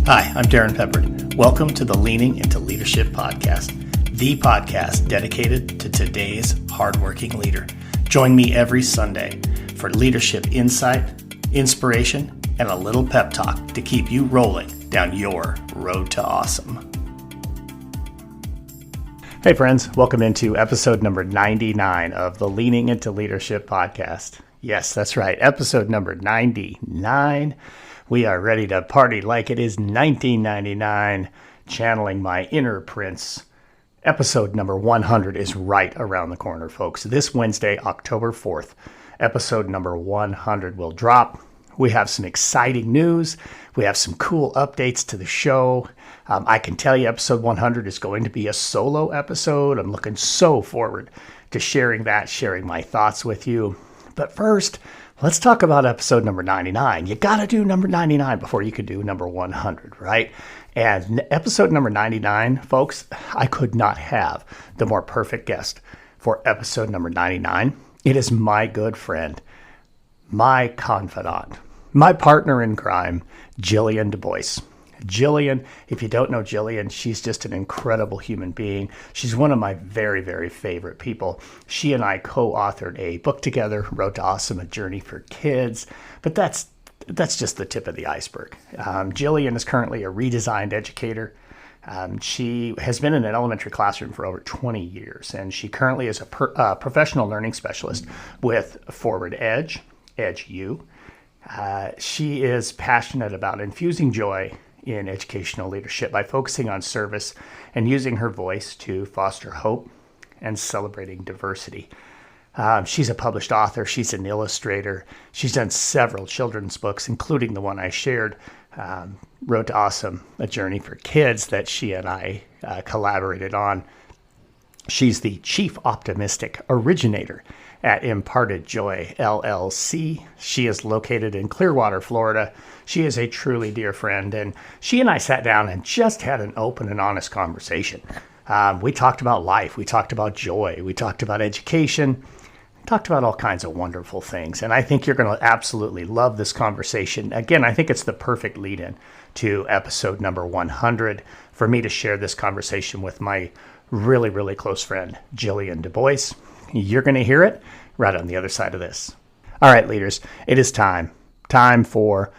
Hi, I'm Darrin Peppard. Welcome to the Leaning into Leadership podcast, the podcast dedicated to today's hardworking leader. Join me every Sunday for leadership insight, inspiration, and a little pep talk to keep you rolling down your road to awesome. Hey friends, welcome into episode number 99 of the Leaning into Leadership podcast. Yes, that's right, episode number 99. We are ready to party like it is 1999, channeling my inner prince. Episode number 100 is right around the corner, folks. This Wednesday, October 4th, episode number 100 will drop. We have some exciting news. We have some cool updates to the show. I can tell you episode 100 is going to be a solo episode. I'm looking so forward to sharing my thoughts with you. But first, let's talk about episode number 99. You got to do number 99 before you could do number 100, right? And episode number 99, folks, I could not have the more perfect guest for episode number 99. It is my good friend, my confidant, my partner in crime, Jillian DuBois. Jillian, if you don't know Jillian, she's just an incredible human being. She's one of my very, very favorite people. She and I co-authored a book together, Road to Awesome, A Journey for Kids. But that's just the tip of the iceberg. Jillian is currently a redesigned educator. She has been in an elementary classroom for over 20 years, and she currently is a professional learning specialist with Forward Edge, EdgeU. She is passionate about infusing joy in educational leadership by focusing on service and using her voice to foster hope and celebrating diversity. She's a published author. She's an illustrator. She's done several children's books, including the one I shared, Road to Awesome, A Journey for Kids, that she and I collaborated on. She's the Chief Optimistic Originator at Imparted Joy, LLC. She is located in Clearwater, Florida. She is a truly dear friend, and she and I sat down and just had an open and honest conversation. We talked about life. We talked about joy. We talked about education. We talked about all kinds of wonderful things, and I think you're going to absolutely love this conversation. Again, I think it's the perfect lead-in to episode number 100 for me to share this conversation with my really, really close friend, Jillian DuBois. You're going to hear it right on the other side of this. All right, leaders, it is time for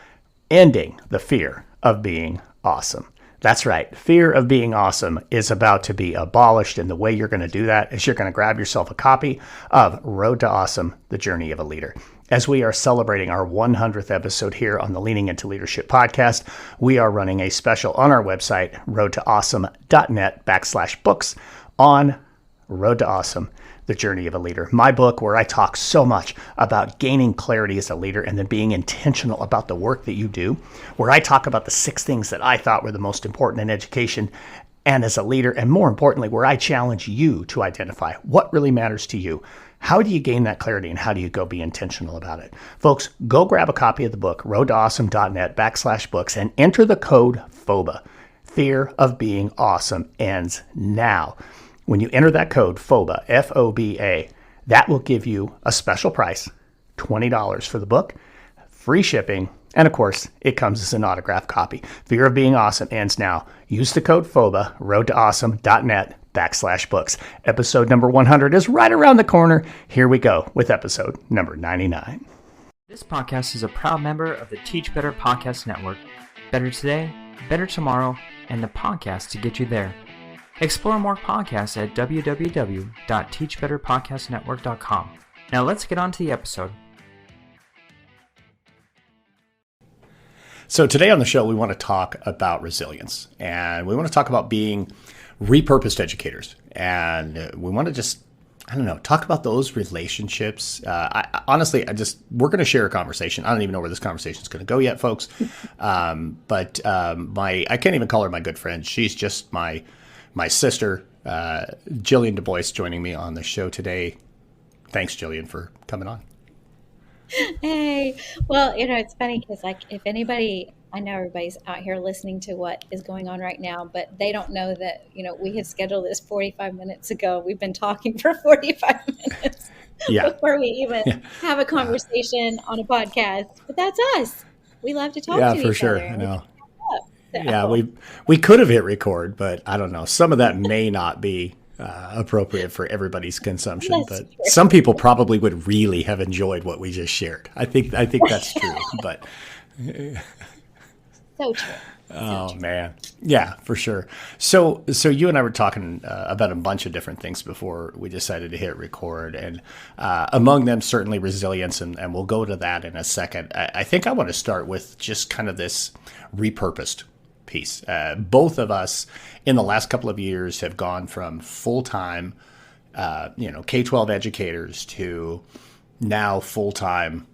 ending the fear of being awesome. That's right. Fear of being awesome is about to be abolished. And the way you're going to do that is you're going to grab yourself a copy of Road to Awesome, The Journey of a Leader. As we are celebrating our 100th episode here on the Leaning into Leadership podcast, we are running a special on our website, roadtoawesome.net/books on Road to Awesome, The Journey of a Leader. My book where I talk so much about gaining clarity as a leader and then being intentional about the work that you do, where I talk about the 6 things that I thought were the most important in education and as a leader, and more importantly, where I challenge you to identify what really matters to you. How do you gain that clarity and how do you go be intentional about it? Folks, go grab a copy of the book, roadtoawesome.net/books, and enter the code FOBA. Fear of being awesome ends now. When you enter that code, FOBA, F-O-B-A, that will give you a special price, $20 for the book, free shipping, and of course, it comes as an autographed copy. Fear of being awesome ends now. Use the code FOBA, roadtoawesome.net/books. Episode number 100 is right around the corner. Here we go with episode number 99. This podcast is a proud member of the Teach Better Podcast Network. Better today, better tomorrow, and the podcast to get you there. Explore more podcasts at www.teachbetterpodcastnetwork.com. Now let's get on to the episode. So today on the show, we want to talk about resilience, and we want to talk about being repurposed educators. And we want to just, talk about those relationships. Honestly, we're going to share a conversation. I don't even know where this conversation is going to go yet, folks. I can't even call her my good friend. She's just my sister, Jillian DuBois, joining me on the show today. Thanks, Jillian, for coming on. Hey, well, it's funny because if anybody, I know everybody's out here listening to what is going on right now, but they don't know that, we had scheduled this 45 minutes ago. We've been talking for 45 minutes before we even have a conversation on a podcast, but that's us. We love to talk to each other. Yeah, for sure. I know. Yeah, So we could have hit record, but I don't know. Some of that may not be appropriate for everybody's consumption, that's but some people probably would really have enjoyed what we just shared. I think that's true. But so true. oh man, yeah, for sure. So you and I were talking about a bunch of different things before we decided to hit record, and among them certainly resilience, and we'll go to that in a second. I think I want to start with just kind of this repurposed piece. Both of us in the last couple of years have gone from full-time, K-12 educators to now full-time,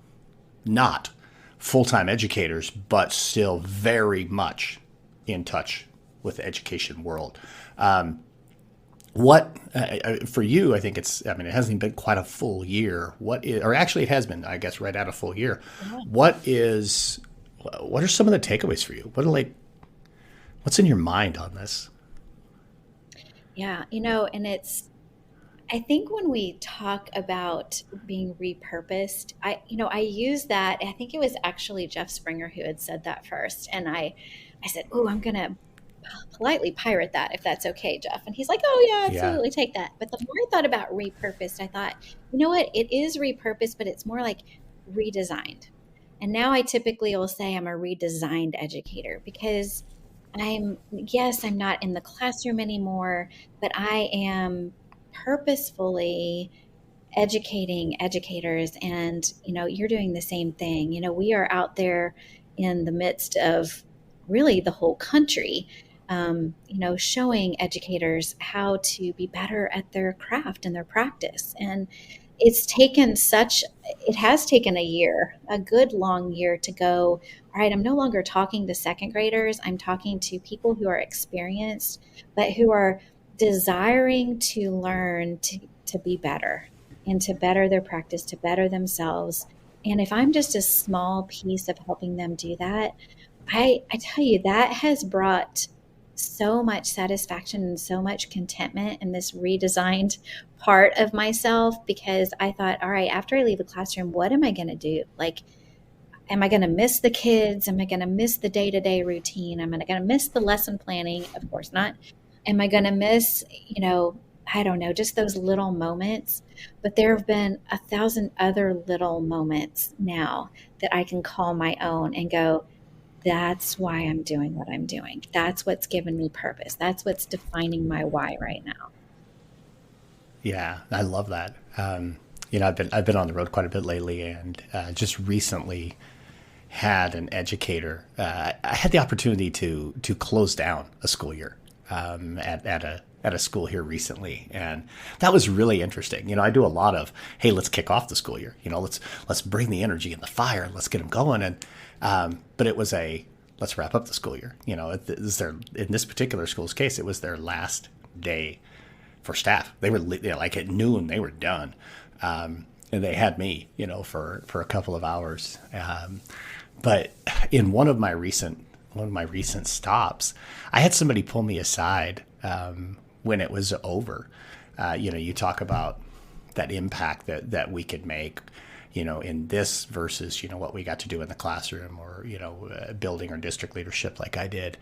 not full-time educators, but still very much in touch with the education world. What for you? I think it hasn't even been quite a full year. Or actually, it has been, I guess, right at a full year. What are some of the takeaways for you? What's in your mind on this? Yeah, and I think when we talk about being repurposed, I use that. I think it was actually Jeff Springer who had said that first. And I said, oh, I'm going to politely pirate that if that's okay, Jeff. And he's like, oh yeah, absolutely, take that. But the more I thought about repurposed, I thought, you know what? It is repurposed, but it's more like redesigned. And now I typically will say I'm a redesigned educator because I'm not in the classroom anymore, but I am purposefully educating educators. And, you're doing the same thing. We are out there in the midst of really the whole country, showing educators how to be better at their craft and their practice. And it has taken a good long year to go, all right, I'm no longer talking to second graders. I'm talking to people who are experienced, but who are desiring to learn to be better and to better their practice, to better themselves. And if I'm just a small piece of helping them do that, I tell you, that has brought so much satisfaction and so much contentment in this redesigned part of myself, because I thought, all right, after I leave the classroom, what am I going to do? Am I going to miss the kids? Am I going to miss the day-to-day routine? Am I going to miss the lesson planning? Of course not. Am I going to miss, I don't know, just those little moments? But there have been 1,000 other little moments now that I can call my own and go, that's why I'm doing what I'm doing. That's what's given me purpose. That's what's defining my why right now. Yeah, I love that. I've been on the road quite a bit lately, and just recently had an educator. I had the opportunity to close down a school year at a school here recently, and that was really interesting. I do a lot of, hey, let's kick off the school year. Let's bring the energy and the fire, and let's get them going. And but it was let's wrap up the school year. In this particular school's case, it was their last day for staff. They were like at noon, they were done. And they had me, for a couple of hours. But in one of my recent stops, I had somebody pull me aside when it was over. You talk about that impact that we could make, in this versus, what we got to do in the classroom or, building our district leadership like I did.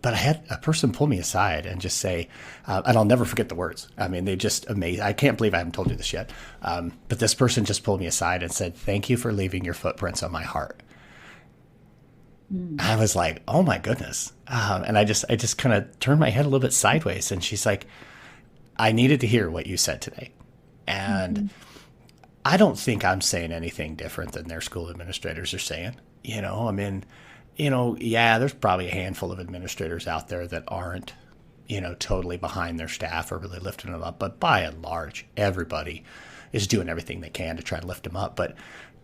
But I had a person pull me aside and just say, and I'll never forget the words. They just amazed. I can't believe I haven't told you this yet. But this person just pulled me aside and said, thank you for leaving your footprints on my heart. I was like, oh my goodness. And I just kind of turned my head a little bit sideways. And she's like, I needed to hear what you said today. And I don't think I'm saying anything different than their school administrators are saying. There's probably a handful of administrators out there that aren't, totally behind their staff or really lifting them up. But by and large, everybody is doing everything they can to try to lift them up. But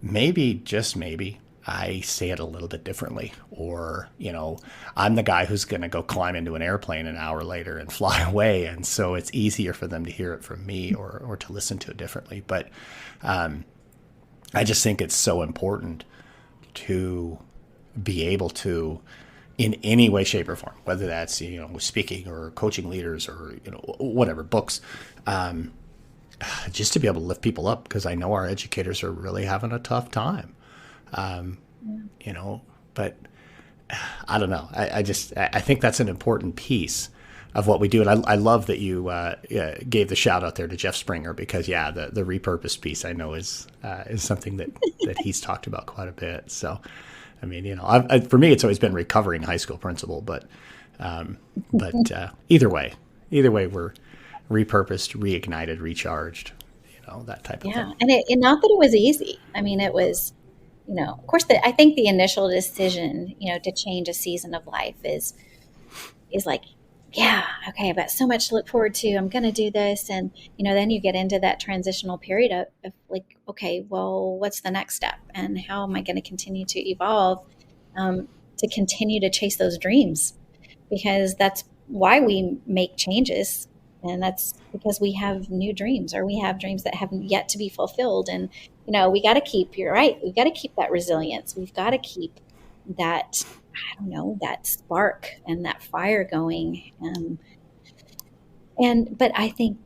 maybe, just maybe, I say it a little bit differently. Or, I'm the guy who's going to go climb into an airplane an hour later and fly away. And so it's easier for them to hear it from me or to listen to it differently. But I just think it's so important to be able to, in any way, shape, or form, whether that's, speaking or coaching leaders or, whatever, books, just to be able to lift people up, because I know our educators are really having a tough time. But I don't know. I think that's an important piece of what we do. And I love that you gave the shout out there to Jeff Springer, because the repurposed piece I know is something that he's talked about quite a bit. So, I mean, for me, it's always been recovering high school principal, but either way, we're repurposed, reignited, recharged, that type of thing. And not that it was easy. I mean, it was, of course, I think the initial decision, to change a season of life is like, yeah, okay, I've got so much to look forward to. I'm going to do this. And, then you get into that transitional period of like, okay, well, what's the next step? And how am I going to continue to evolve to continue to chase those dreams? Because that's why we make changes. And that's because we have new dreams, or we have dreams that haven't yet to be fulfilled. And, we got to keep, you're right, we've got to keep that resilience. We've got to keep that, that spark and that fire going. But I think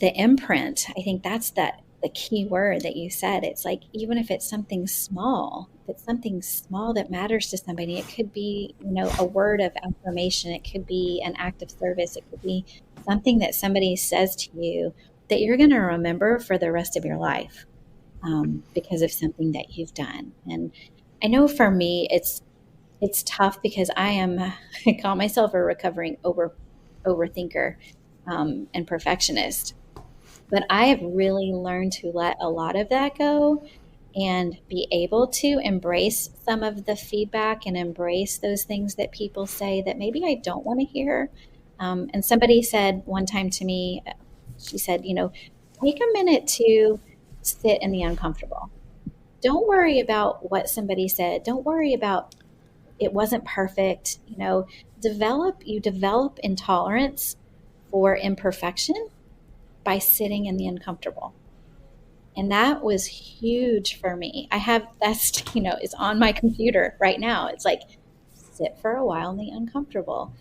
the imprint, I think that's the key word that you said. It's like, even if it's something small, that matters to somebody, it could be, a word of affirmation. It could be an act of service. It could be something that somebody says to you that you're going to remember for the rest of your life, because of something that you've done. And I know for me, it's tough because I call myself a recovering overthinker and perfectionist. But I have really learned to let a lot of that go and be able to embrace some of the feedback and embrace those things that people say that maybe I don't want to hear. And somebody said one time to me, she said, take a minute to sit in the uncomfortable. Don't worry about what somebody said. Don't worry about it wasn't perfect. Develop intolerance for imperfection by sitting in the uncomfortable. And that was huge for me. That's is on my computer right now. It's like, sit for a while in the uncomfortable.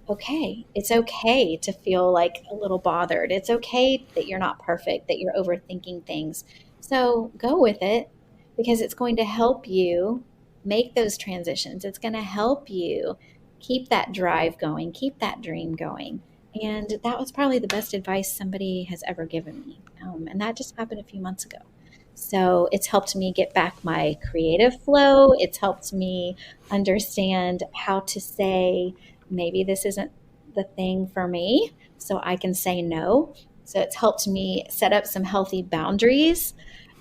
Okay. It's okay to feel like a little bothered. It's okay that you're not perfect, that you're overthinking things. So go with it, because it's going to help you make those transitions. It's going to help you keep that drive going, keep that dream going. And that was probably the best advice somebody has ever given me. And that just happened a few months ago. So it's helped me get back my creative flow. It's helped me understand how to say, maybe this isn't the thing for me, so I can say no. So it's helped me set up some healthy boundaries.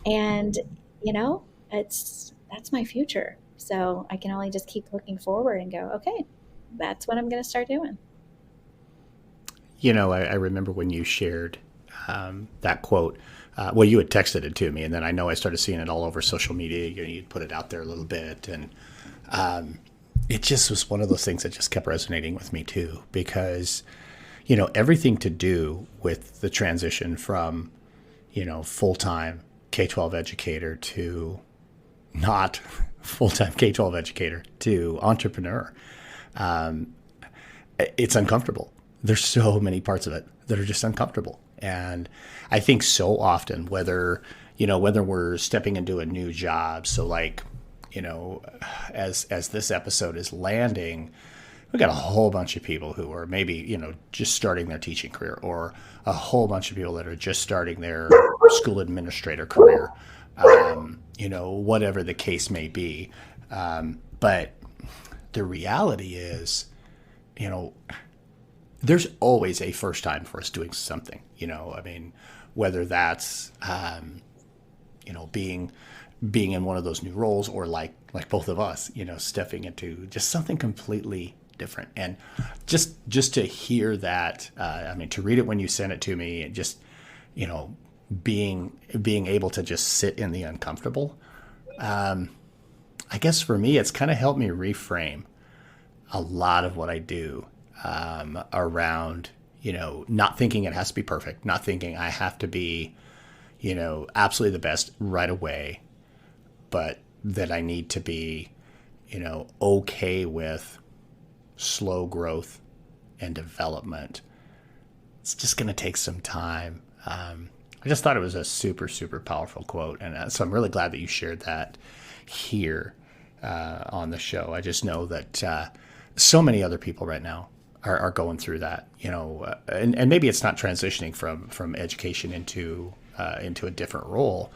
And, that's my future. So I can only just keep looking forward and go, okay, that's what I'm going to start doing. I remember when you shared that quote. Well, you had texted it to me, and then I know I started seeing it all over social media. You'd put it out there a little bit, and it just was one of those things that just kept resonating with me too, because, everything to do with the transition from, full-time K-12 educator to not full-time K-12 educator to entrepreneur. It's uncomfortable. There's so many parts of it that are just uncomfortable. And I think so often, whether we're stepping into a new job, so like, as this episode is landing, we've got a whole bunch of people who are maybe, just starting their teaching career, or a whole bunch of people that are just starting their school administrator career, whatever the case may be. But the reality is, there's always a first time for us doing something, whether that's, being in one of those new roles, or like both of us, stepping into just something completely different. And just to hear that, to read it when you sent it to me, and just, being able to just sit in the uncomfortable, I guess for me, it's kind of helped me reframe a lot of what I do, around, not thinking it has to be perfect, not thinking I have to be, absolutely the best right away, but that I need to be, okay with slow growth and development. It's just going to take some time. I just thought it was a super, super powerful quote. And so I'm really glad that you shared that here. on the show. I just know that so many other people right now are going through that, and maybe it's not transitioning from education into a different role,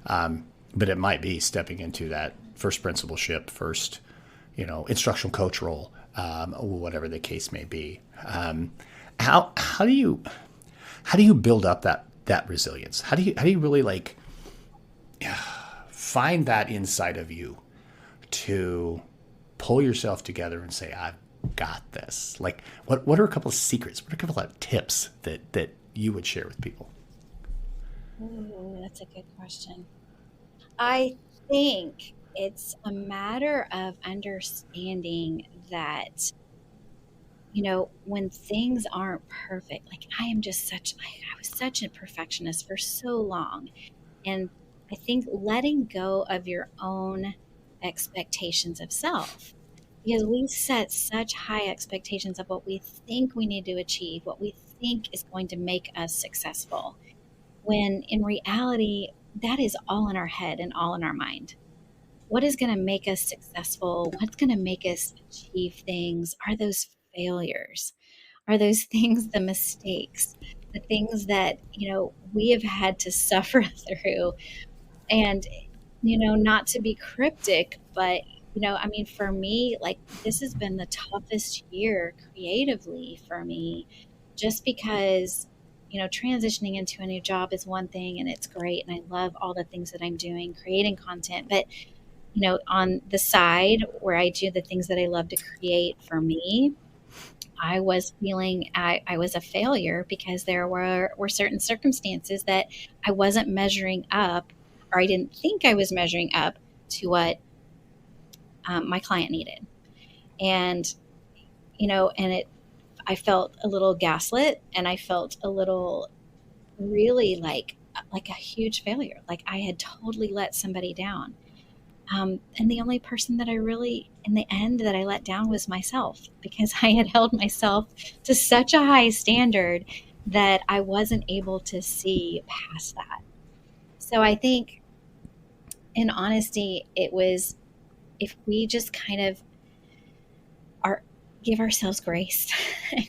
but it might be stepping into that first principalship, first, instructional coach role, whatever the case may be. How do you build up that resilience? How do you really find that inside of you to pull yourself together and say, I've got this? What are a couple of secrets? What are a couple of tips that you would share with people? Ooh, that's a good question. I think it's a matter of understanding that, when things aren't perfect, I was such a perfectionist for so long. And I think letting go of your own expectations of self, because we set such high expectations of what we think we need to achieve, what we think is going to make us successful, when in reality, that is all in our head and all in our mind. What is going to make us successful? What's going to make us achieve things are those failures, are those things, the mistakes, the things that, we have had to suffer through. And, not to be cryptic, but, for me, this has been the toughest year creatively for me, just because, transitioning into a new job is one thing and it's great. And I love all the things that I'm doing, creating content. But, on the side where I do the things that I love to create for me, I was feeling I was a failure because there were certain circumstances that I wasn't measuring up, or I didn't think I was measuring up to what my client needed. And, I felt a little gaslit, and I felt a little really like a huge failure. Like I had totally let somebody down. And the only person that I really, in the end, that I let down was myself, because I had held myself to such a high standard that I wasn't able to see past that. So I think, in honesty, it was, if we just kind of give ourselves grace,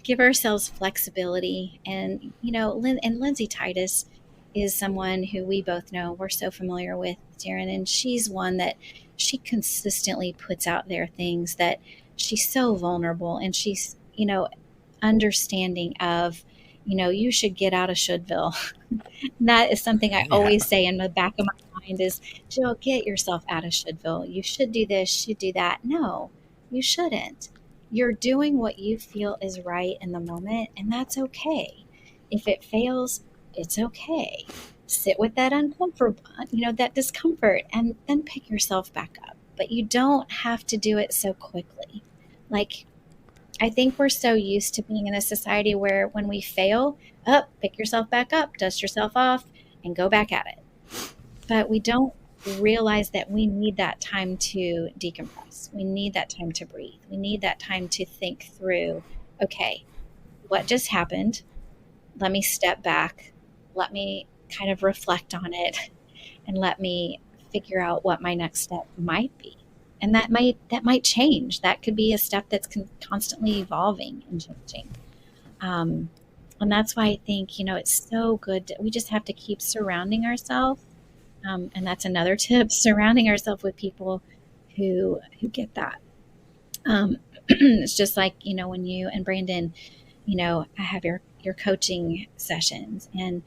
give ourselves flexibility. And, and Lindsay Titus is someone who we both know, we're so familiar with, Darrin, and she's one that she consistently puts out there things that she's so vulnerable, and she's, understanding of, you should get out of Shouldville. That is something I always say in the back of my mind is, Jill, get yourself out of Shouldville. You should do this, should do that. No, you shouldn't. You're doing what you feel is right in the moment, and that's okay. If it fails, it's okay. Sit with that uncomfortable, that discomfort, and then pick yourself back up. But you don't have to do it so quickly. I think we're so used to being in a society where when we fail, pick yourself back up, dust yourself off, and go back at it. But we don't realize that we need that time to decompress. We need that time to breathe. We need that time to think through, okay, what just happened? Let me step back. Let me kind of reflect on it, and let me figure out what my next step might be. And that might change. That could be a step that's constantly evolving and changing. And that's why I think, it's so good. We just have to keep surrounding ourselves. And that's another tip, surrounding ourselves with people who get that. It's just like, when you and Brandon, have your coaching sessions. And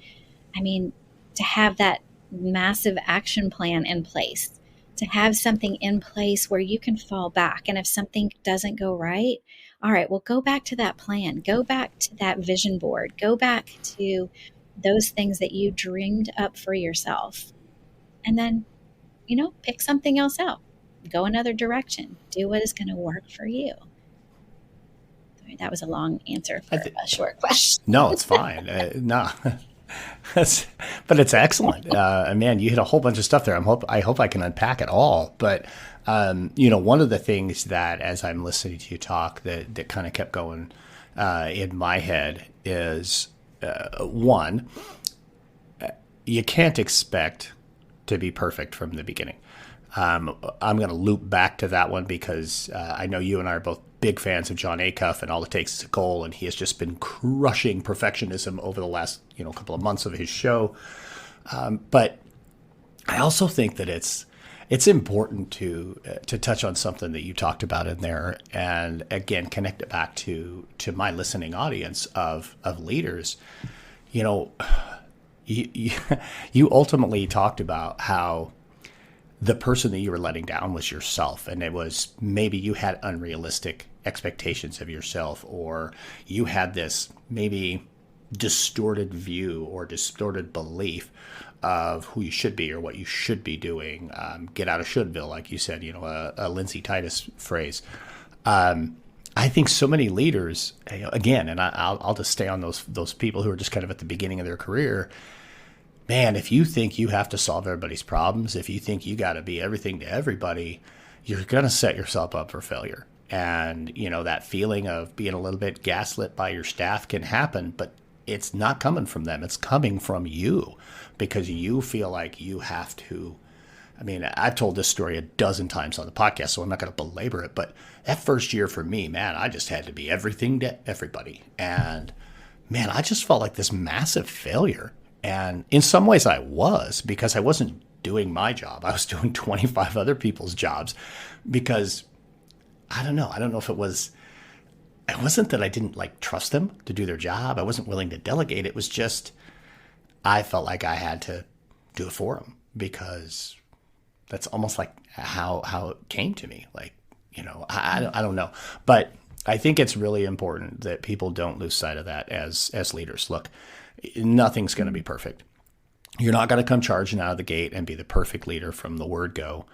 I mean, to have that massive action plan in place, to have something in place where you can fall back. And if something doesn't go right, all right, well, go back to that plan, go back to that vision board, go back to those things that you dreamed up for yourself. And then, pick something else out, go another direction, do what is going to work for you. Sorry, that was a long answer for a short question. No, it's fine. No. But it's excellent. Man, you hit a whole bunch of stuff there. I hope I can unpack it all. But, one of the things that, as I'm listening to you talk, that kind of kept going in my head is, one, you can't expect to be perfect from the beginning. I'm going to loop back to that one because I know you and I are both big fans of John Acuff and All It Takes Is a Goal, and he has just been crushing perfectionism over the last couple of months of his show. But I also think that it's important to touch on something that you talked about in there, and again connect it back to my listening audience of leaders. You ultimately talked about how the person that you were letting down was yourself, and it was maybe you had unrealistic expectations of yourself, or you had this maybe distorted view or distorted belief of who you should be or what you should be doing. Get out of shouldville, like you said, a Lindsay Titus phrase. I think so many leaders, again, and I'll just stay on those people who are just kind of at the beginning of their career. Man, if you think you have to solve everybody's problems, if you think you got to be everything to everybody, you're going to set yourself up for failure. And, that feeling of being a little bit gaslit by your staff can happen, but it's not coming from them. It's coming from you because you feel like you have to. I mean, I've told this story a dozen times on the podcast, so I'm not going to belabor it. But that first year for me, man, I just had to be everything to everybody. And, man, I just felt like this massive failure. And in some ways I was, because I wasn't doing my job. I was doing 25 other people's jobs because I don't know if it wasn't that I didn't trust them to do their job. I wasn't willing to delegate. It was just, I felt like I had to do it for them because that's almost like how it came to me. I don't know, but I think it's really important that people don't lose sight of that as leaders. Look, nothing's going to be perfect. You're not going to come charging out of the gate and be the perfect leader from the word go.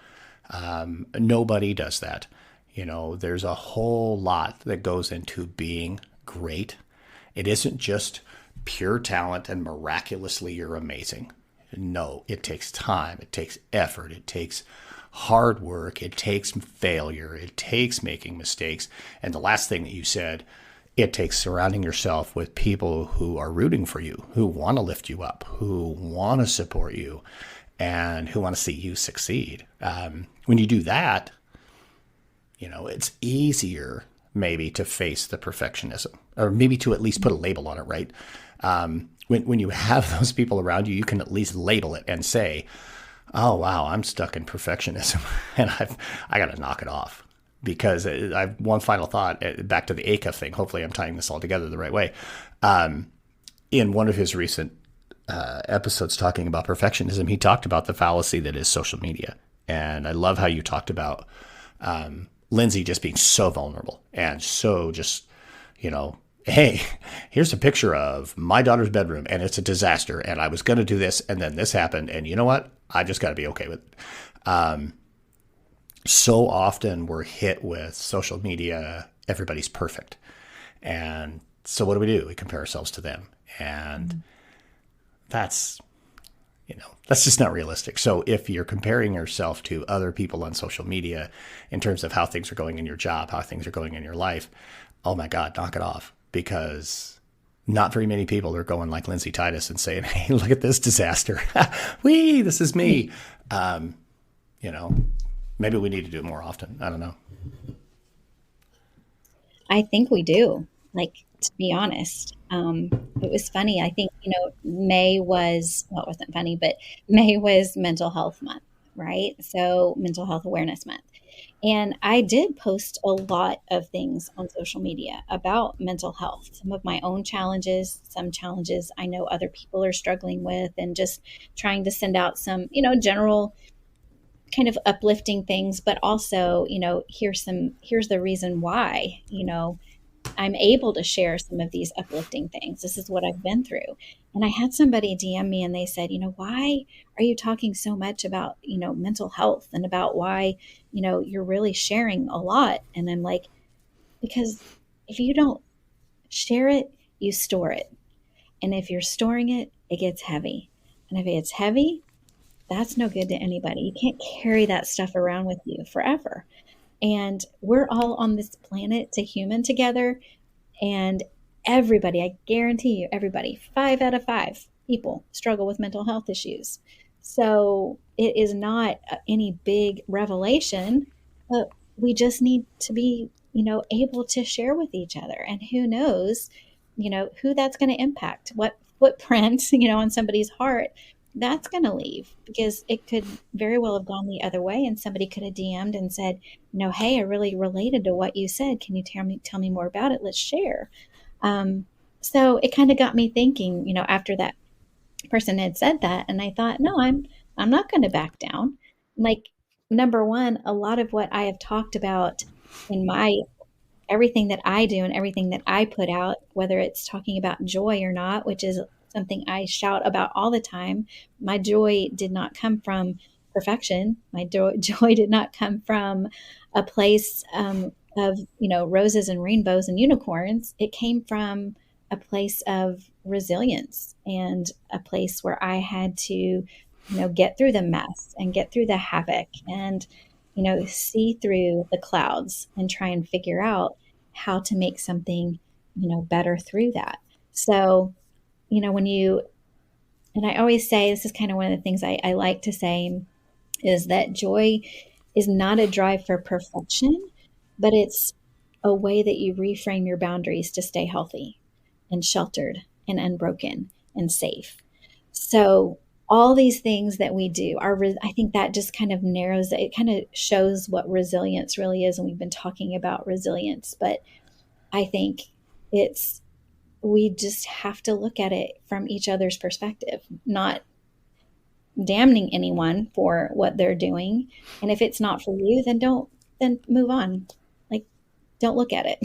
Nobody does that. There's a whole lot that goes into being great. It isn't just pure talent and miraculously you're amazing. No, it takes time. It takes effort. It takes hard work. It takes failure. It takes making mistakes. And the last thing that you said, it takes surrounding yourself with people who are rooting for you, who want to lift you up, who want to support you, and who want to see you succeed. When you do that, it's easier maybe to face the perfectionism, or maybe to at least put a label on it, right? When you have those people around you, you can at least label it and say, oh, wow, I'm stuck in perfectionism and I got to knock it off. Because I have one final thought back to the Acuff thing. Hopefully I'm tying this all together the right way. In one of his recent episodes talking about perfectionism, he talked about the fallacy that is social media. And I love how you talked about Lindsay just being so vulnerable and so just, hey, here's a picture of my daughter's bedroom and it's a disaster. And I was going to do this and then this happened. And you know what? I just got to be okay with it. So often we're hit with social media, everybody's perfect. And so what do? We compare ourselves to them. And that's just not realistic. So if you're comparing yourself to other people on social media in terms of how things are going in your job, how things are going in your life, oh my God, knock it off. Because not very many people are going like Lindsay Titus and saying, hey, look at this disaster. This is me. Maybe we need to do it more often. I don't know. I think we do. To be honest, it was funny. I think, May was, well, it wasn't funny, but May was Mental Health Month, right? So Mental Health Awareness Month. And I did post a lot of things on social media about mental health, some of my own challenges, some challenges I know other people are struggling with, and just trying to send out some, general kind of uplifting things, but also, here's the reason why, I'm able to share some of these uplifting things. This is what I've been through. And I had somebody DM me and they said, why are you talking so much about, mental health and about why, you're really sharing a lot? And I'm like, because if you don't share it, you store it. And if you're storing it, it gets heavy. And if it's heavy, that's no good to anybody. You can't carry that stuff around with you forever. And we're all on this planet to human together. And everybody, I guarantee you, everybody, 5 out of 5 people struggle with mental health issues. So it is not any big revelation, but we just need to be, able to share with each other. And who knows, who that's going to impact, what footprints, on somebody's heart that's going to leave, because it could very well have gone the other way and somebody could have DM'd and said, hey, I really related to what you said. Can you tell me more about it? Let's share. So it kind of got me thinking, after that person had said that, and I thought, no, I'm not going to back down. Like, number one, a lot of what I have talked about in my everything that I do and everything that I put out, whether it's talking about joy or not, which is something I shout about all the time. My joy did not come from perfection. My joy did not come from a place of, roses and rainbows and unicorns. It came from a place of resilience and a place where I had to, get through the mess and get through the havoc and, see through the clouds and try and figure out how to make something, better through that. So, and I always say, this is kind of one of the things I like to say, is that joy is not a drive for perfection, but it's a way that you reframe your boundaries to stay healthy and sheltered and unbroken and safe. So all these things that we do I think that just kind of narrows it, kind of shows what resilience really is. And we've been talking about resilience, but I think we just have to look at it from each other's perspective, not damning anyone for what they're doing. And if it's not for you, then move on. Like, don't look at it.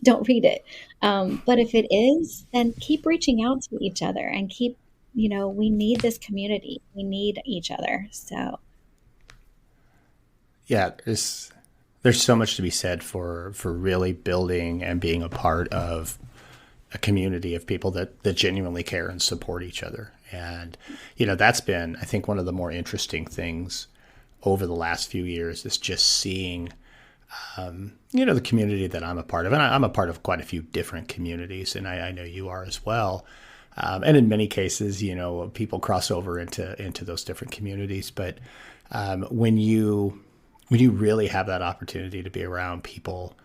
Don't read it. But if it is, then keep reaching out to each other and keep, we need this community. We need each other. So. Yeah, there's so much to be said for really building and being a part of a community of people that genuinely care and support each other. And, that's been, I think, one of the more interesting things over the last few years is just seeing, the community that I'm a part of. And I'm a part of quite a few different communities, and I know you are as well. And in many cases, people cross over into those different communities. But when you really have that opportunity to be around people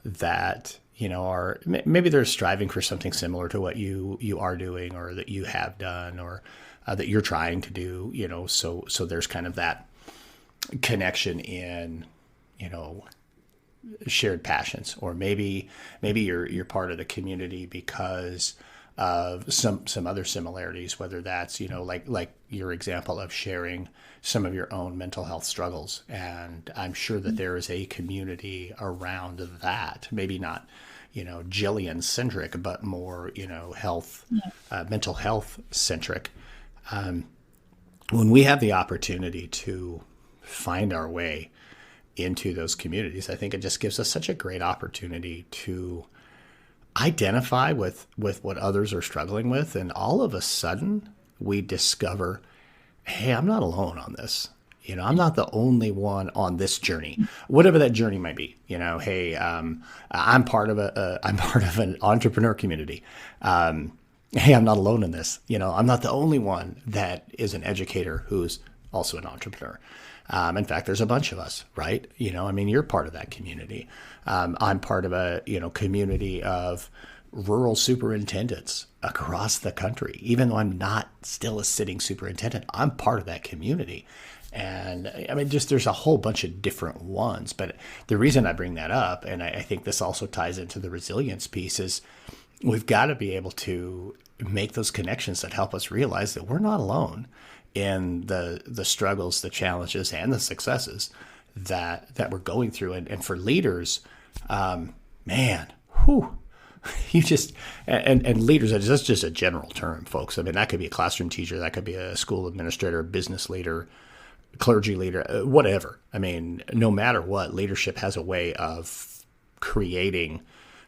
that, are maybe they're striving for something similar to what you are doing, or that you have done, or that you're trying to do, so there's kind of that connection in, shared passions, or maybe you're part of the community because of some other similarities, whether that's, like your example of sharing some of your own mental health struggles. And I'm sure that there is a community around that, maybe not, Jillian centric, but more, health, mental health centric. When we have the opportunity to find our way into those communities, I think it just gives us such a great opportunity to identify with what others are struggling with. And all of a sudden we discover, hey, I'm not alone on this. I'm not the only one on this journey, whatever that journey might be. Hey, I'm part of an entrepreneur community. Hey, I'm not alone in this. I'm not the only one that is an educator who's also an entrepreneur. In fact, there's a bunch of us, right? You're part of that community. I'm part of a, community of rural superintendents across the country. Even though I'm not still a sitting superintendent, I'm part of that community. And there's a whole bunch of different ones. But the reason I bring that up, and I think this also ties into the resilience piece, is we've got to be able to make those connections that help us realize that we're not alone in the struggles, the challenges, and the successes that we're going through. And for leaders, you just, and leaders, that's just a general term, folks. That could be a classroom teacher, that could be a school administrator, business leader, clergy leader, whatever. No matter what, leadership has a way of creating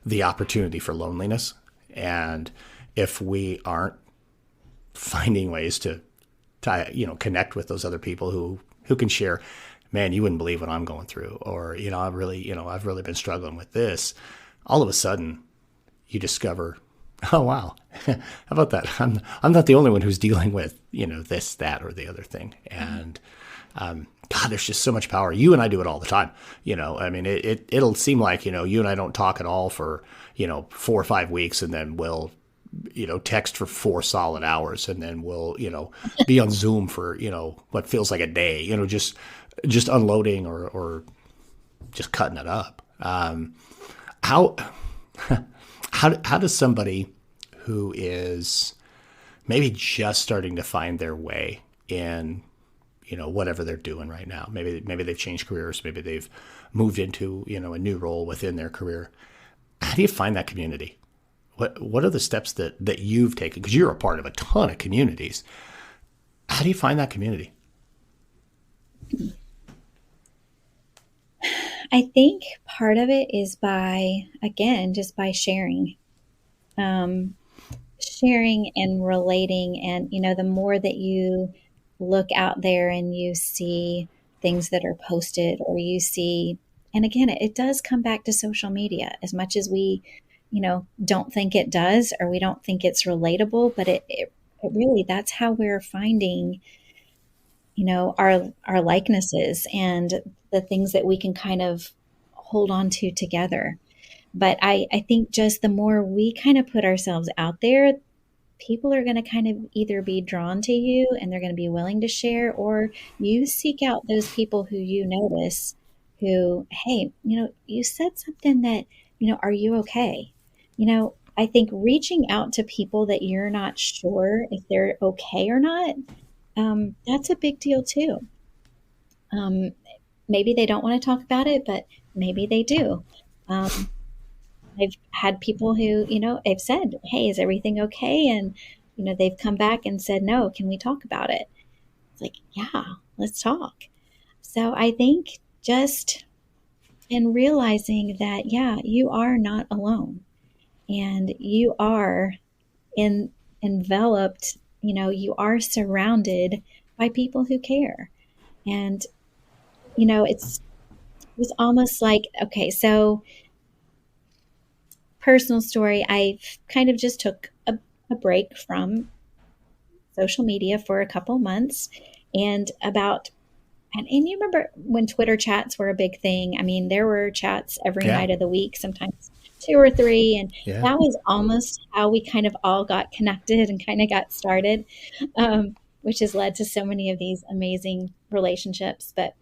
the opportunity for loneliness. And if we aren't finding ways to connect with those other people who can share, man, you wouldn't believe what I'm going through, or, I've really been struggling with this. All of a sudden you discover, Oh, wow. How about that? I'm not the only one who's dealing with, this, that, or the other thing. And, God, there's just so much power. You and I do it all the time. I mean, it'll seem like, you and I don't talk at all for, 4 or 5 weeks, and then we'll, text for 4 solid hours, and then we'll, be on Zoom for, what feels like a day, just unloading or just cutting it up. How, how does somebody who is maybe just starting to find their way in, whatever they're doing right now, maybe they've changed careers, maybe they've moved into, a new role within their career. How do you find that community? What are the steps that you've taken? Because you're a part of a ton of communities. How do you find that community? I think part of it is just by sharing. Sharing and relating. And, the more that you look out there and you see things that are posted, or you see, and again, it does come back to social media as much as we, don't think it does, or we don't think it's relatable, but it really, that's how we're finding, our likenesses and the things that we can kind of hold on to together. But I think just the more we kind of put ourselves out there, people are going to kind of either be drawn to you and they're going to be willing to share, or you seek out those people who you notice who, hey, you said something that, are you okay? I think reaching out to people that you're not sure if they're okay or not, that's a big deal too. Maybe they don't want to talk about it, but maybe they do. I've had people who, have said, hey, is everything okay? And, they've come back and said, no, can we talk about it? It's like, yeah, let's talk. So I think just in realizing that, yeah, you are not alone, and you are enveloped, you are surrounded by people who care. And, it was almost like, okay, so personal story, I kind of just took a break from social media for a couple months, and you remember when Twitter chats were a big thing? I mean, there were chats every night of the week, sometimes 2 or 3, and that was almost how we kind of all got connected and kind of got started, which has led to so many of these amazing relationships. But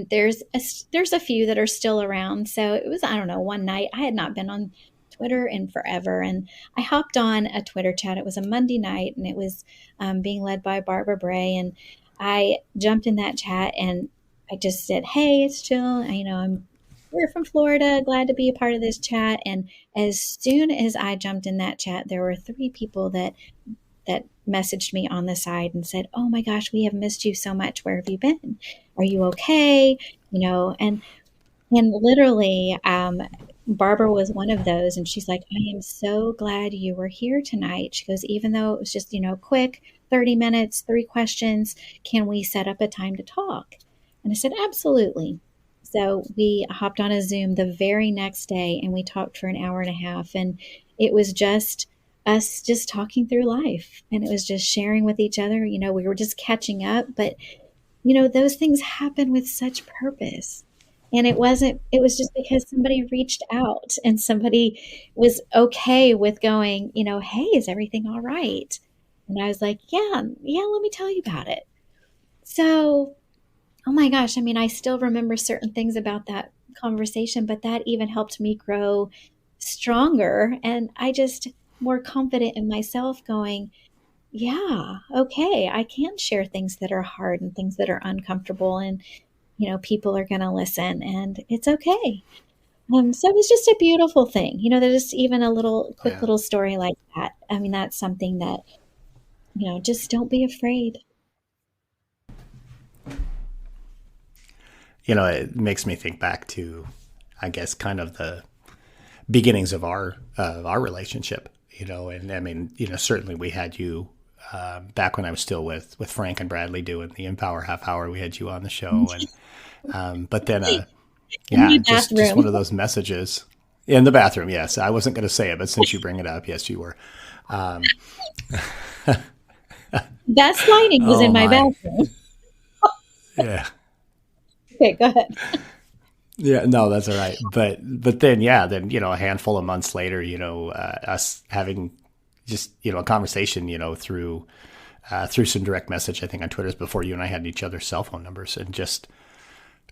there's a few that are still around. So it was, I don't know, one night I had not been on Twitter in forever, and I hopped on a Twitter chat. It was a Monday night, and it was being led by Barbara Bray, and I jumped in that chat and I just said, hey, it's Jill. We're from Florida, glad to be a part of this chat. And as soon as I jumped in that chat, there were 3 people that messaged me on the side and said, oh my gosh, we have missed you so much. Where have you been? Are you okay? And literally, Barbara was one of those. And she's like, I am so glad you were here tonight. She goes, even though it was just, quick, 30 minutes, 3 questions, can we set up a time to talk? And I said, absolutely. So we hopped on a Zoom the very next day, and we talked for an hour and a half. And it was just us just talking through life, and it was just sharing with each other. We were just catching up, but those things happen with such purpose. And it was just because somebody reached out and somebody was okay with going, hey, is everything all right? And I was like, yeah, let me tell you about it. So, oh my gosh, I mean, I still remember certain things about that conversation, but that even helped me grow stronger. And I just more confident in myself going, yeah, okay, I can share things that are hard and things that are uncomfortable, and, people are going to listen, and it's okay. So it was just a beautiful thing. There's just even a little story like that. I mean, that's something that, just don't be afraid. It makes me think back to, I guess, kind of the beginnings of our relationship, and I mean, certainly we had you back when I was still with Frank and Bradley doing the Empower Half Hour. We had you on the show, and but then just one of those messages. In the bathroom, yes. I wasn't going to say it, but since you bring it up, yes, you were. Um, That sliding was oh in my my, bathroom. yeah, Okay, go ahead. yeah. No, that's all right. But then, yeah, then a handful of months later, us having just a conversation, through some direct message, I think on Twitter's before you and I had each other's cell phone numbers, and just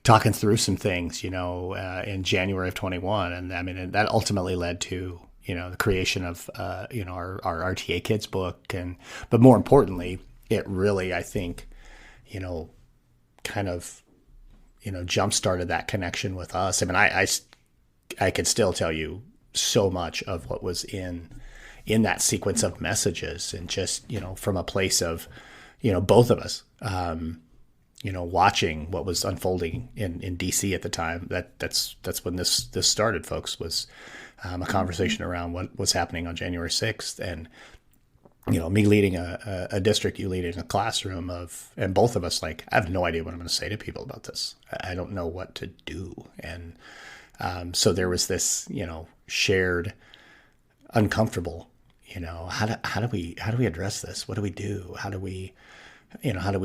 talking through some things, in January of 21. And I mean, and that ultimately led to, the creation of, our RTA Kids book. But more importantly, it really, I think, kind of, jump started that connection with us. I mean, I could still tell you so much of what was in that sequence of messages, and just, from a place of, both of us, watching what was unfolding in DC at the time. That's when this started, folks, was a conversation around what was happening on January 6th. And, me leading a district, you leading a classroom and both of us, like, I have no idea what I'm going to say to people about this. I don't know what to do. And so there was this, shared uncomfortable, how do we address this? What do we do? How do we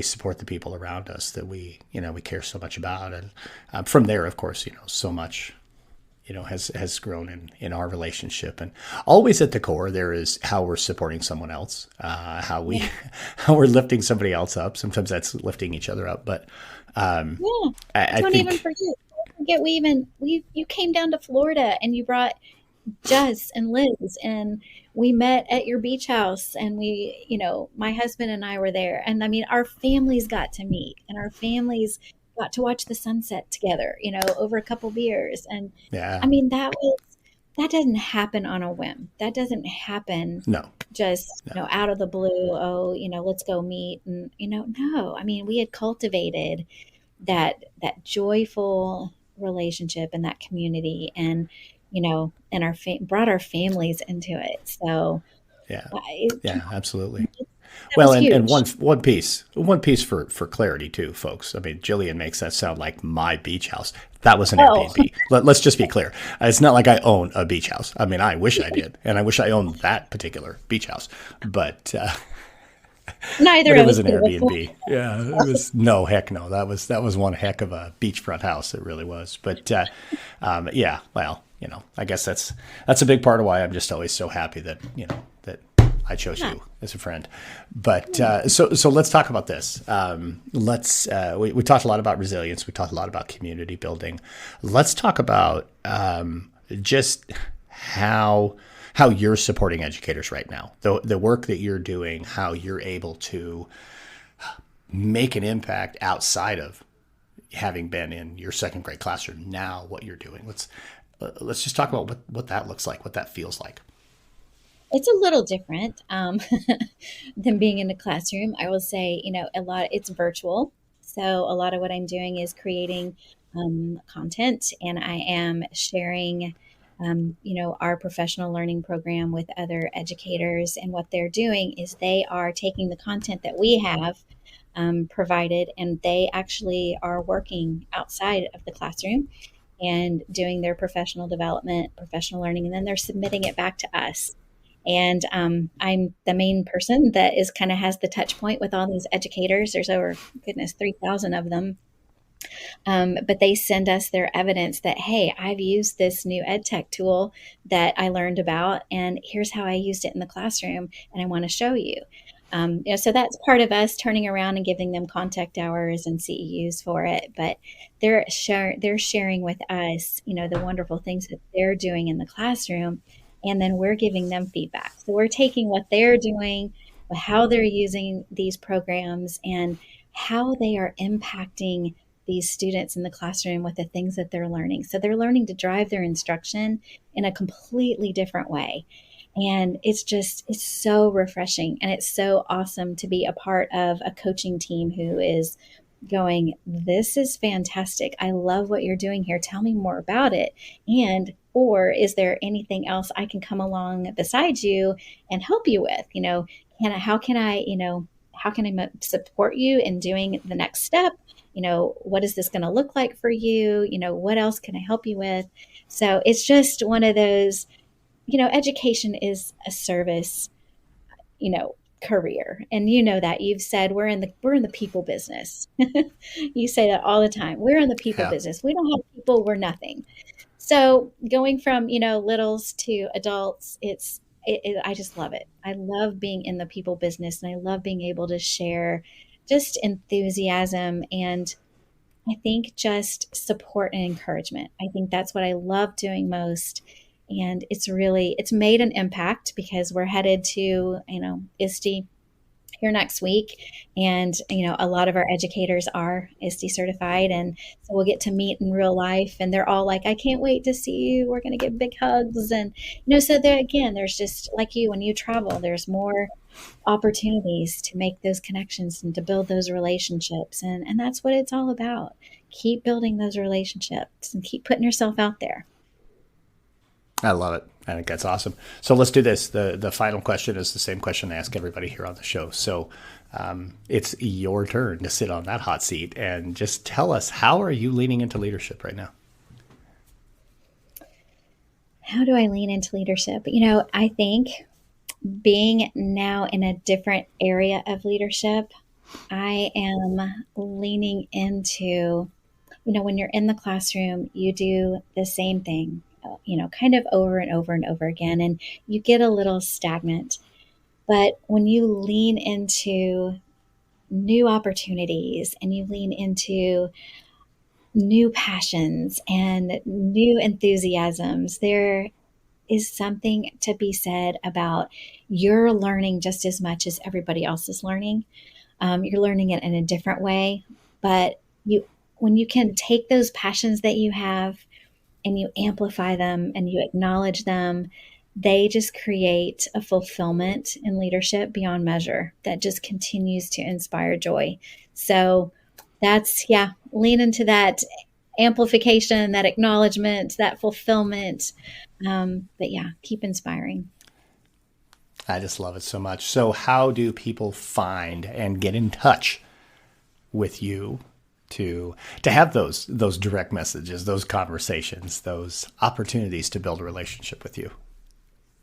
support the people around us that we care so much about? And from there, of course, so much, has grown in our relationship. And always at the core, there is how we're supporting someone else, how we're lifting somebody else up. Sometimes that's lifting each other up. But I Don't think, even forget you came down to Florida and you brought Jess and Liz, and we met at your beach house, and my husband and I were there. And I mean, our families got to meet, and our families got to watch the sunset together, over a couple beers. And yeah, I mean, that doesn't happen on a whim. That doesn't happen no, just, out of the blue. Oh, let's go meet. And, no, I mean, we had cultivated that joyful relationship and that community, and and brought our families into it. So yeah, that yeah, absolutely. was Well, and huge. one piece for clarity too, folks. I mean, Jillian makes that sound like my beach house. That was an Oh, Airbnb. Let's just be clear. It's not like I own a beach house. I mean, I wish I did, and I wish I owned that particular beach house. But neither but it of was us an could afford. Airbnb. Yeah, it was no heck no. That was one heck of a beachfront house. It really was. But yeah, well, I guess that's a big part of why I'm just always so happy that that I chose Yeah. you as a friend. But so let's talk about this. We talked a lot about resilience. We talked a lot about community building. Let's talk about just how you're supporting educators right now. The work that you're doing, how you're able to make an impact outside of having been in your second grade classroom. Now, what you're doing. Let's just talk about what that looks like, what that feels like. It's a little different than being in the classroom. I will say, it's virtual. So a lot of what I'm doing is creating content, and I am sharing, our professional learning program with other educators. And what they're doing is they are taking the content that we have provided, and they actually are working outside of the classroom and doing their professional development, professional learning, and then they're submitting it back to us. And I'm the main person that is kind of has the touch point with all these educators. There's over, goodness, 3,000 of them. But they send us their evidence that, hey, I've used this new ed tech tool that I learned about, and here's how I used it in the classroom, and I want to show you. So that's part of us turning around and giving them contact hours and CEUs for it. But they're sharing with us, the wonderful things that they're doing in the classroom, and then we're giving them feedback. So we're taking what they're doing, how they're using these programs, and how they are impacting these students in the classroom with the things that they're learning. So they're learning to drive their instruction in a completely different way. And it's so refreshing, and it's so awesome to be a part of a coaching team who is going, this is fantastic. I love what you're doing here. Tell me more about it. Or is there anything else I can come along beside you and help you with? How can I support you in doing the next step? what is this going to look like for you? What else can I help you with? So it's just one of those, education is a service, career. And that you've said we're in the people business. You say that all the time. We're in the people business. We don't have people, we're nothing. So going from, littles to adults, I just love it. I love being in the people business, and I love being able to share just enthusiasm and I think just support and encouragement. I think that's what I love doing most. And it's made an impact because we're headed to, ISTE here next week. And, a lot of our educators are ISTE certified. And so we'll get to meet in real life. And they're all like, I can't wait to see you. We're going to get big hugs. And, so there's just like you, when you travel, there's more opportunities to make those connections and to build those relationships. And that's what it's all about. Keep building those relationships and keep putting yourself out there. I love it. I think that's awesome. So let's do this. The final question is the same question I ask everybody here on the show. So it's your turn to sit on that hot seat and just tell us, how are you leaning into leadership right now? How do I lean into leadership? I think being now in a different area of leadership, I am leaning into, when you're in the classroom, you do the same thing, kind of over and over and over again, and you get a little stagnant. But when you lean into new opportunities and you lean into new passions and new enthusiasms, there is something to be said about you're learning just as much as everybody else is learning. You're learning it in a different way, but when you can take those passions that you have and you amplify them and you acknowledge them, they just create a fulfillment in leadership beyond measure that just continues to inspire joy. So that's, lean into that amplification, that acknowledgement, that fulfillment. But keep inspiring. I just love it so much. So how do people find and get in touch with you to have those direct messages, those conversations, those opportunities to build a relationship with you?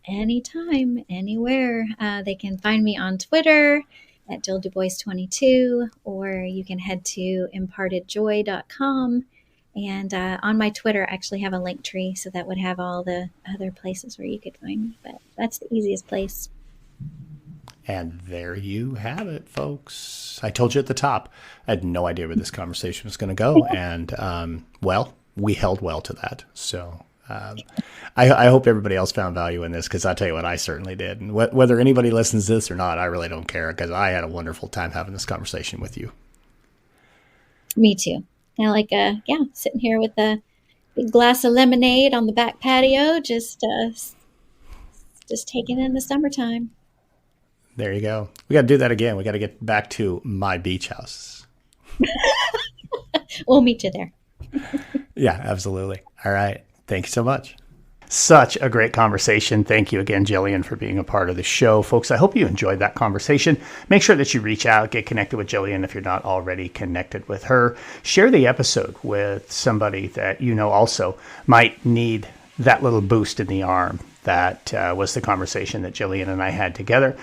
Anytime, anywhere. They can find me on Twitter at Jillian DuBois 22, or you can head to impartedjoy.com. And on my Twitter, I actually have a link tree, so that would have all the other places where you could find me. But that's the easiest place. And there you have it, folks. I told you at the top, I had no idea where this conversation was going to go. And, we held well to that. So I hope everybody else found value in this, because I'll tell you what, I certainly did. And whether anybody listens to this or not, I really don't care, because I had a wonderful time having this conversation with you. Me too. I like, sitting here with a big glass of lemonade on the back patio, just taking in the summertime. There you go. We got to do that again. We got to get back to my beach house. We'll meet you there. Yeah, absolutely. All right. Thank you so much. Such a great conversation. Thank you again, Jillian, for being a part of the show. Folks, I hope you enjoyed that conversation. Make sure that you reach out, get connected with Jillian if you're not already connected with her. Share the episode with somebody that you know also might need that little boost in the arm. That was the conversation that Jillian and I had together.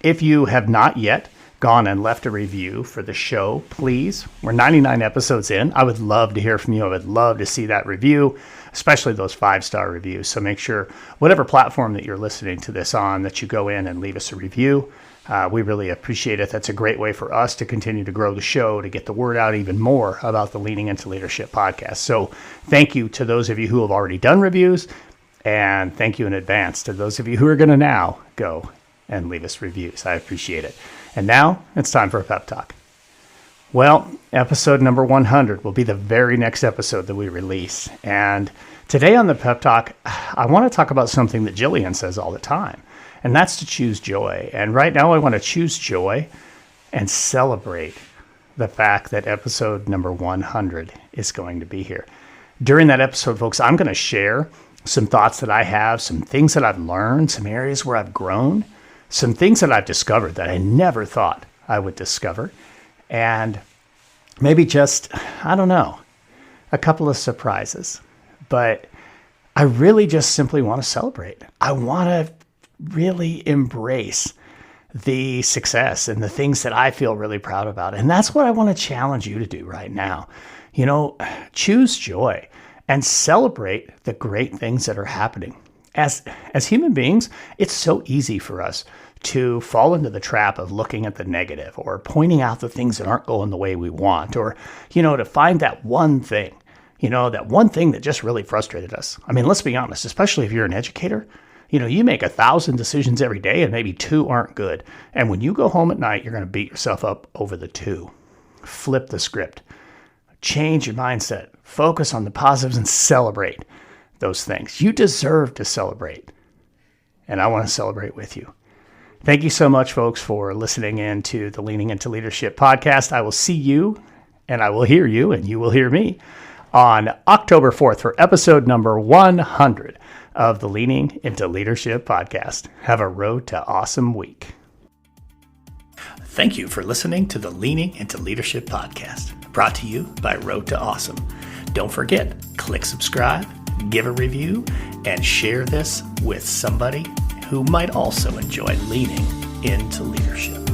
If you have not yet gone and left a review for the show, please. We're 99 episodes in. I would love to hear from you. I would love to see that review, especially those 5-star reviews. So make sure, whatever platform that you're listening to this on, that you go in and leave us a review. We really appreciate it. That's a great way for us to continue to grow the show, to get the word out even more about the Leaning Into Leadership podcast. So thank you to those of you who have already done reviews, and thank you in advance to those of you who are going to now go and leave us reviews. I appreciate it. And now it's time for a pep talk. Well, episode number 100 will be the very next episode that we release. And today on the pep talk, I want to talk about something that Jillian says all the time, and that's to choose joy. And right now I want to choose joy and celebrate the fact that episode number 100 is going to be here. During that episode, folks, I'm going to share some thoughts that I have, some things that I've learned, some areas where I've grown, some things that I've discovered that I never thought I would discover. And maybe just, I don't know, a couple of surprises. But I really just simply want to celebrate. I want to really embrace the success and the things that I feel really proud about. And that's what I want to challenge you to do right now. Choose joy and celebrate the great things that are happening. As human beings, it's so easy for us to fall into the trap of looking at the negative or pointing out the things that aren't going the way we want, or, to find that one thing, that just really frustrated us. I mean, let's be honest, especially if you're an educator, you make 1,000 decisions every day and maybe 2 aren't good. And when you go home at night, you're going to beat yourself up over the 2. Flip the script. Change your mindset. Focus on the positives and celebrate those things. You deserve to celebrate. And I want to celebrate with you. Thank you so much, folks, for listening in to the Leaning Into Leadership podcast. I will see you, and I will hear you, and you will hear me on October 4th for episode number 100 of the Leaning Into Leadership podcast. Have a road to awesome week. Thank you for listening to the Leaning Into Leadership podcast, brought to you by Road to Awesome. Don't forget, click subscribe, give a review, and share this with somebody who might also enjoy leaning into leadership.